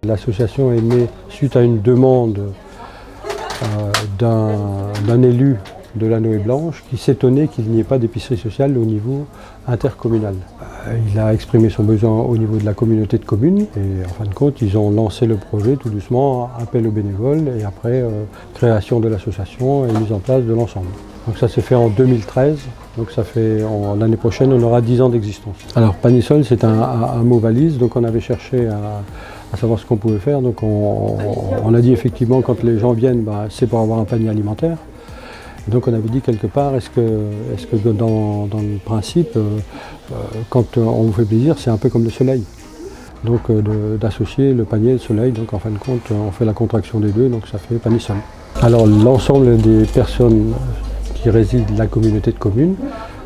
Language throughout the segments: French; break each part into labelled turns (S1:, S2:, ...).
S1: L'association est née suite à une demande d'un élu de la Noë Blanche qui s'étonnait qu'il n'y ait pas d'épicerie sociale au niveau intercommunal. Il a exprimé son besoin au niveau de la communauté de communes et en fin de compte ils ont lancé le projet tout doucement, appel aux bénévoles et après création de l'association et mise en place de l'ensemble. Donc ça s'est fait en 2013, donc ça fait l'année prochaine on aura 10 ans d'existence. Alors Panisol c'est un mot valise, donc on avait cherché à savoir ce qu'on pouvait faire, donc on a dit effectivement quand les gens viennent c'est pour avoir un panier alimentaire. Donc on avait dit quelque part, est-ce que dans le principe, quand on vous fait plaisir, c'est un peu comme le soleil. Donc d'associer le panier et le soleil, donc en fin de compte, on fait la contraction des deux, donc ça fait Panisol. Alors l'ensemble des personnes qui résident dans la communauté de communes,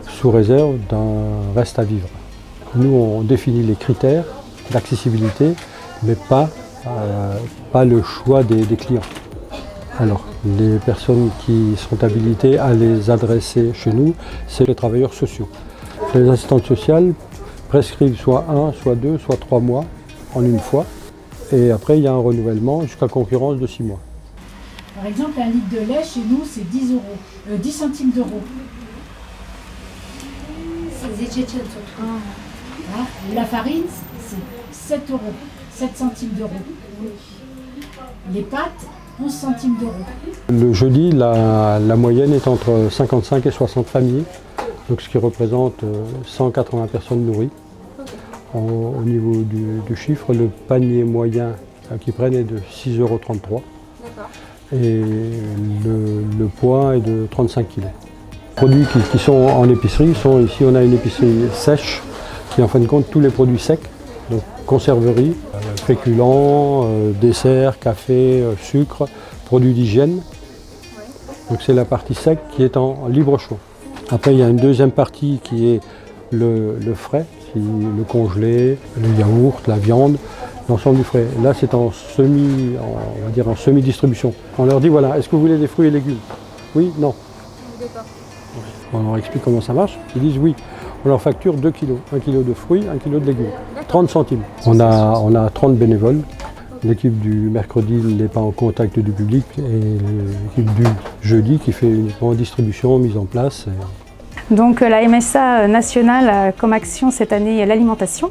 S1: sous réserve d'un reste à vivre. Nous on définit les critères d'accessibilité, mais pas le choix des clients. Alors, les personnes qui sont habilitées à les adresser chez nous, c'est les travailleurs sociaux. Les assistantes sociales prescrivent soit 1, soit 2, soit 3 mois en une fois. Et après, il y a un renouvellement jusqu'à concurrence de 6 mois.
S2: Par exemple, un litre de lait, chez nous, c'est 10 centimes d'euros.
S3: C'est surtout.
S2: Hein? La farine, c'est 7 euros, 7 centimes d'euros. Les pâtes, 11 centimes d'euros. Le
S1: jeudi, la moyenne est entre 55 et 60 familles, donc ce qui représente 180 personnes nourries. Au niveau du chiffre, le panier moyen qu'ils prennent est de 6,33 € et le poids est de 35 kg. Les produits qui sont en épicerie sont ici, on a une épicerie sèche qui en fin de compte tous les produits secs, donc conserverie, féculents, desserts, café, sucre, produits d'hygiène. Donc c'est la partie sec qui est en libre choix. Après il y a une deuxième partie qui est le frais, le congelé, le yaourt, la viande, l'ensemble du frais. Là c'est en semi-distribution. On leur dit voilà, est-ce que vous voulez des fruits et légumes? Oui, non. On leur explique comment ça marche, ils disent oui. On leur facture 2 kg, 1 kg de fruits, 1 kg de légumes, 30 centimes. On a 30 bénévoles. L'équipe du mercredi n'est pas en contact du public et l'équipe du jeudi qui fait uniquement distribution, mise en place.
S4: Donc la MSA nationale a comme action cette année l'alimentation.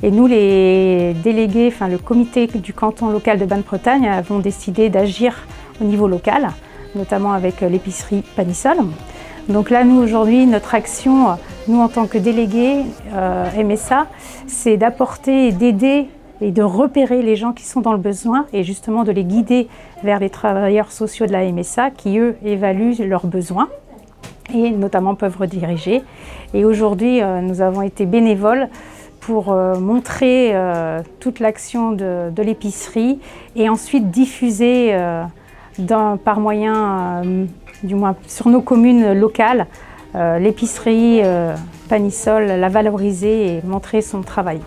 S4: Et nous, les délégués, le comité du canton local de Banne-Bretagne avons décidé d'agir au niveau local, notamment avec l'épicerie Panisol. Donc là, nous aujourd'hui, notre action, nous en tant que délégués MSA, c'est d'apporter, d'aider et de repérer les gens qui sont dans le besoin et justement de les guider vers les travailleurs sociaux de la MSA qui, eux, évaluent leurs besoins et notamment peuvent rediriger. Et aujourd'hui, nous avons été bénévoles pour montrer toute l'action de l'épicerie et ensuite diffuser par moyen, du moins sur nos communes locales, l'épicerie Panisol, la valoriser et montrer son travail.